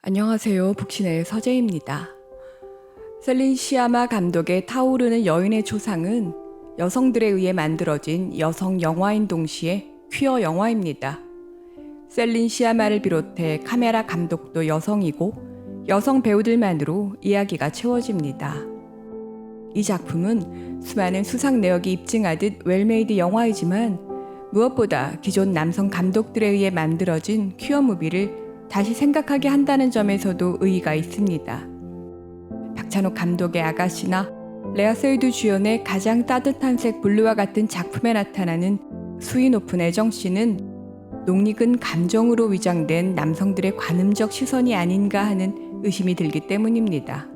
안녕하세요. 북신의 서재입니다. 셀린 시아마 감독의 타오르는 여인의 초상은 여성들에 의해 만들어진 여성 영화인 동시에 퀴어 영화입니다. 셀린 시아마를 비롯해 카메라 감독도 여성이고 여성 배우들만으로 이야기가 채워집니다. 이 작품은 수많은 수상 내역이 입증하듯 웰메이드 영화이지만 무엇보다 기존 남성 감독들에 의해 만들어진 퀴어 무비를 다시 생각하게 한다는 점에서도 의의가 있습니다. 박찬욱 감독의 아가씨나 레아 세이드 주연의 가장 따뜻한 색 블루와 같은 작품에 나타나는 수위 높은 애정씬은 녹익은 감정으로 위장된 남성들의 관음적 시선이 아닌가 하는 의심이 들기 때문입니다.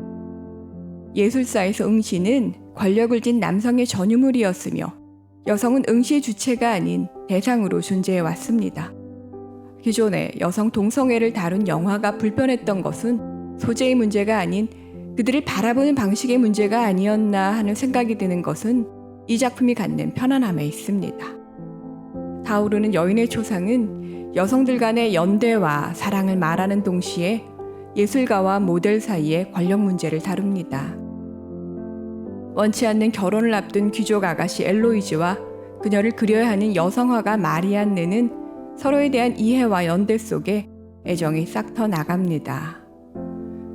예술사에서 응시는 권력을 쥔 남성의 전유물이었으며 여성은 응시의 주체가 아닌 대상으로 존재해 왔습니다. 기존에 여성 동성애를 다룬 영화가 불편했던 것은 소재의 문제가 아닌 그들을 바라보는 방식의 문제가 아니었나 하는 생각이 드는 것은 이 작품이 갖는 편안함에 있습니다. 타오르는 여인의 초상은 여성들 간의 연대와 사랑을 말하는 동시에 예술가와 모델 사이의 권력 문제를 다룹니다. 원치 않는 결혼을 앞둔 귀족 아가씨 엘로이즈와 그녀를 그려야 하는 여성화가 마리안느는 서로에 대한 이해와 연대 속에 애정이 싹 터 나갑니다.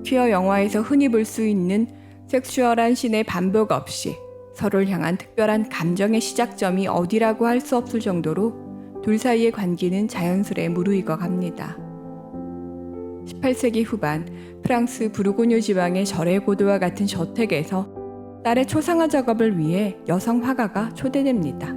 퀴어 영화에서 흔히 볼 수 있는 섹슈얼한 씬의 반복 없이 서로를 향한 특별한 감정의 시작점이 어디라고 할 수 없을 정도로 둘 사이의 관계는 자연스레 무르익어 갑니다. 18세기 후반 프랑스 부르고뉴 지방의 절의 고도와 같은 저택에서 딸의 초상화 작업을 위해 여성 화가가 초대됩니다.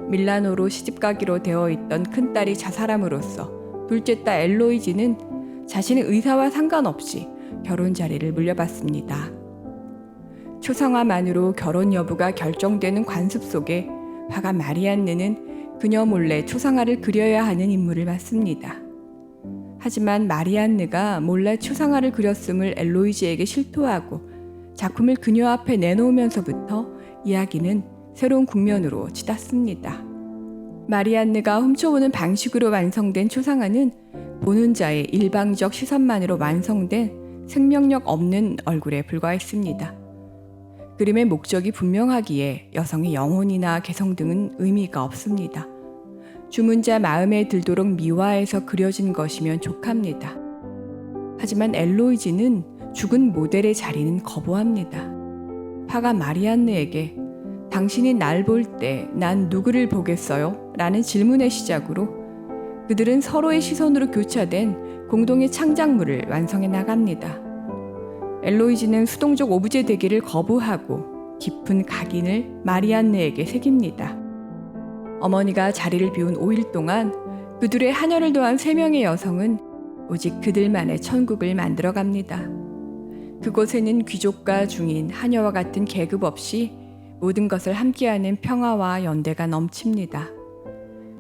밀라노로 시집가기로 되어 있던 큰딸이 자살함으로써 둘째 딸 엘로이지는 자신의 의사와 상관없이 결혼 자리를 물려받습니다. 초상화만으로 결혼 여부가 결정되는 관습 속에 화가 마리안느는 그녀 몰래 초상화를 그려야 하는 임무를 맡습니다. 하지만 마리안느가 몰래 초상화를 그렸음을 엘로이지에게 실토하고 작품을 그녀 앞에 내놓으면서부터 이야기는 새로운 국면으로 치닫습니다. 마리안느가 훔쳐오는 방식으로 완성된 초상화는 보는 자의 일방적 시선만으로 완성된 생명력 없는 얼굴에 불과했습니다. 그림의 목적이 분명하기에 여성의 영혼이나 개성 등은 의미가 없습니다. 주문자 마음에 들도록 미화해서 그려진 것이면 족합니다. 하지만 엘로이지는 죽은 모델의 자리는 거부합니다. 화가 마리안느에게 당신이 날 볼 때 난 누구를 보겠어요? 라는 질문의 시작으로 그들은 서로의 시선으로 교차된 공동의 창작물을 완성해 나갑니다. 엘로이지는 수동적 오브제 되기를 거부하고 깊은 각인을 마리안느에게 새깁니다. 어머니가 자리를 비운 5일 동안 그들의 한혈을 더한 3명의 여성은 오직 그들만의 천국을 만들어갑니다. 그곳에는 귀족과 중인, 하녀와 같은 계급 없이 모든 것을 함께하는 평화와 연대가 넘칩니다.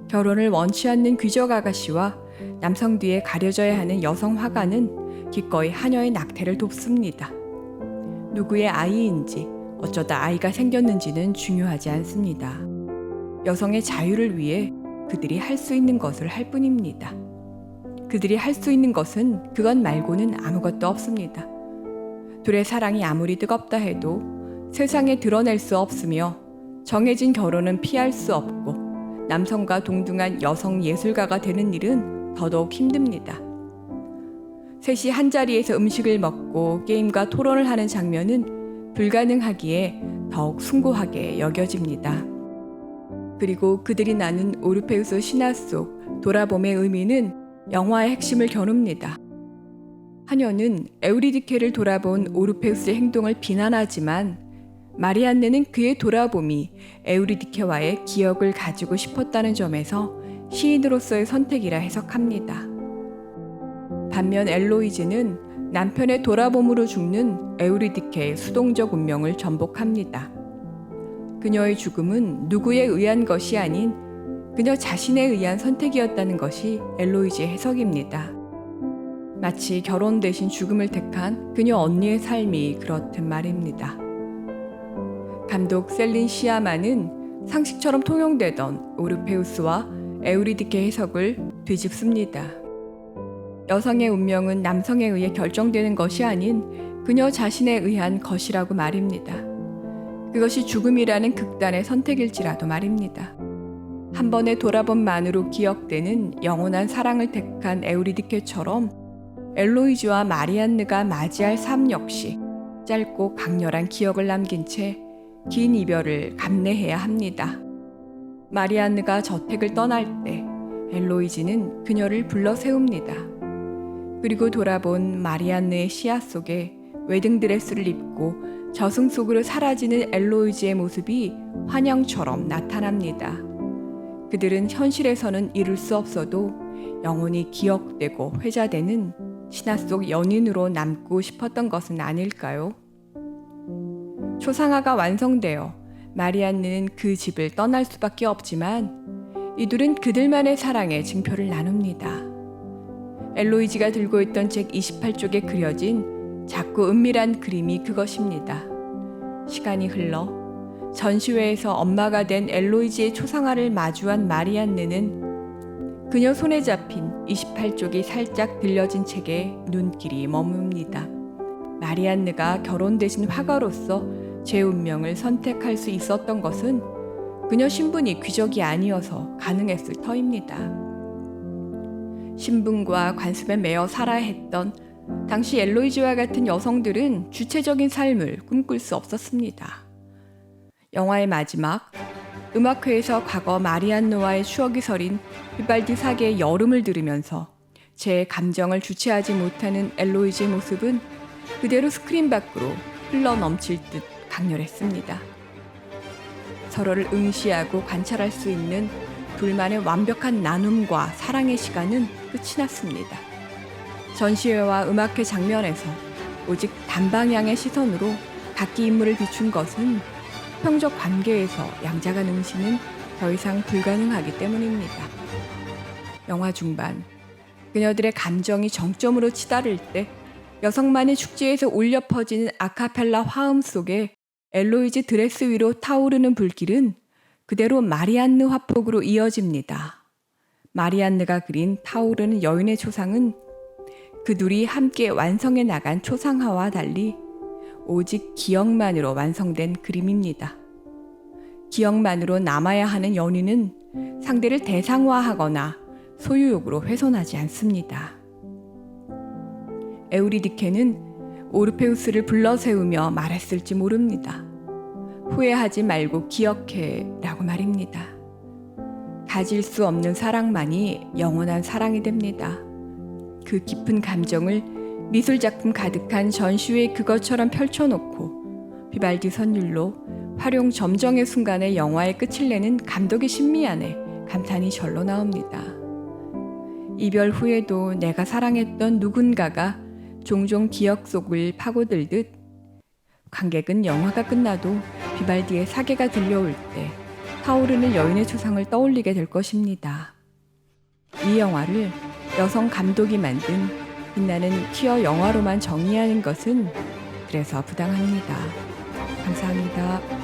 결혼을 원치 않는 귀족 아가씨와 남성 뒤에 가려져야 하는 여성 화가는 기꺼이 하녀의 낙태를 돕습니다. 누구의 아이인지 어쩌다 아이가 생겼는지는 중요하지 않습니다. 여성의 자유를 위해 그들이 할 수 있는 것을 할 뿐입니다. 그들이 할 수 있는 것은 그것 말고는 아무것도 없습니다. 둘의 사랑이 아무리 뜨겁다 해도 세상에 드러낼 수 없으며 정해진 결혼은 피할 수 없고 남성과 동등한 여성 예술가가 되는 일은 더더욱 힘듭니다. 셋이 한자리에서 음식을 먹고 게임과 토론을 하는 장면은 불가능하기에 더욱 숭고하게 여겨집니다. 그리고 그들이 나눈 오르페우스 신화 속 돌아봄의 의미는 영화의 핵심을 겨눕니다. 하녀는 에우리디케를 돌아본 오르페우스의 행동을 비난하지만 마리안느는 그의 돌아봄이 에우리디케와의 기억을 가지고 싶었다는 점에서 시인으로서의 선택이라 해석합니다. 반면 엘로이즈는 남편의 돌아봄으로 죽는 에우리디케의 수동적 운명을 전복합니다. 그녀의 죽음은 누구에 의한 것이 아닌 그녀 자신에 의한 선택이었다는 것이 엘로이즈의 해석입니다. 마치 결혼 대신 죽음을 택한 그녀 언니의 삶이 그렇듯 말입니다. 감독 셀린 시아마는 상식처럼 통용되던 오르페우스와 에우리디케 해석을 뒤집습니다. 여성의 운명은 남성에 의해 결정되는 것이 아닌 그녀 자신에 의한 것이라고 말입니다. 그것이 죽음이라는 극단의 선택일지라도 말입니다. 한 번의 돌아봄만으로 기억되는 영원한 사랑을 택한 에우리디케처럼 엘로이즈와 마리안느가 맞이할 삶 역시 짧고 강렬한 기억을 남긴 채 긴 이별을 감내해야 합니다. 마리안느가 저택을 떠날 때 엘로이즈는 그녀를 불러 세웁니다. 그리고 돌아본 마리안느의 시야 속에 웨딩 드레스를 입고 저승 속으로 사라지는 엘로이즈의 모습이 환영처럼 나타납니다. 그들은 현실에서는 이룰 수 없어도 영원히 기억되고 회자되는 신화 속 연인으로 남고 싶었던 것은 아닐까요? 초상화가 완성되어 마리안느는 그 집을 떠날 수밖에 없지만 이 둘은 그들만의 사랑의 증표를 나눕니다. 엘로이즈가 들고 있던 책 28쪽에 그려진 작고 은밀한 그림이 그것입니다. 시간이 흘러 전시회에서 엄마가 된 엘로이즈의 초상화를 마주한 마리안느는 그녀 손에 잡힌 28쪽이 살짝 들려진 책에 눈길이 머뭅니다. 마리안느가 결혼 대신 화가로서 제 운명을 선택할 수 있었던 것은 그녀 신분이 귀족이 아니어서 가능했을 터입니다. 신분과 관습에 매여 살아야 했던 당시 엘로이즈와 같은 여성들은 주체적인 삶을 꿈꿀 수 없었습니다. 영화의 마지막, 음악회에서 과거 마리안느와의 추억이 서린 비발디 사계의 여름을 들으면서 제 감정을 주체하지 못하는 엘로이즈의 모습은 그대로 스크린 밖으로 흘러 넘칠 듯 강렬했습니다. 서로를 응시하고 관찰할 수 있는 둘만의 완벽한 나눔과 사랑의 시간은 끝이 났습니다. 전시회와 음악회 장면에서 오직 단방향의 시선으로 각기 인물을 비춘 것은 수평적 관계에서 양자간 응시는 더 이상 불가능하기 때문입니다. 영화 중반, 그녀들의 감정이 정점으로 치달을 때 여성만의 축제에서 울려 퍼지는 아카펠라 화음 속에 엘로이즈 드레스 위로 타오르는 불길은 그대로 마리안느 화폭으로 이어집니다. 마리안느가 그린 타오르는 여인의 초상은 그 둘이 함께 완성해 나간 초상화와 달리 오직 기억만으로 완성된 그림입니다. 기억만으로 남아야 하는 연인은 상대를 대상화하거나 소유욕으로 훼손하지 않습니다. 에우리디케는 오르페우스를 불러 세우며 말했을지 모릅니다. 후회하지 말고 기억해 라고 말입니다. 가질 수 없는 사랑만이 영원한 사랑이 됩니다. 그 깊은 감정을 미술작품 가득한 전시회에 그것처럼 펼쳐놓고 비발디 선율로 활용 점정의 순간에 영화의 끝을 내는 감독의 신미 안에 감탄이 절로 나옵니다. 이별 후에도 내가 사랑했던 누군가가 종종 기억 속을 파고들듯 관객은 영화가 끝나도 비발디의 사계가 들려올 때 타오르는 여인의 초상을 떠올리게 될 것입니다. 이 영화를 여성 감독이 만든 빛나는 퀴어 영화로만 정의하는 것은 그래서 부당합니다. 감사합니다.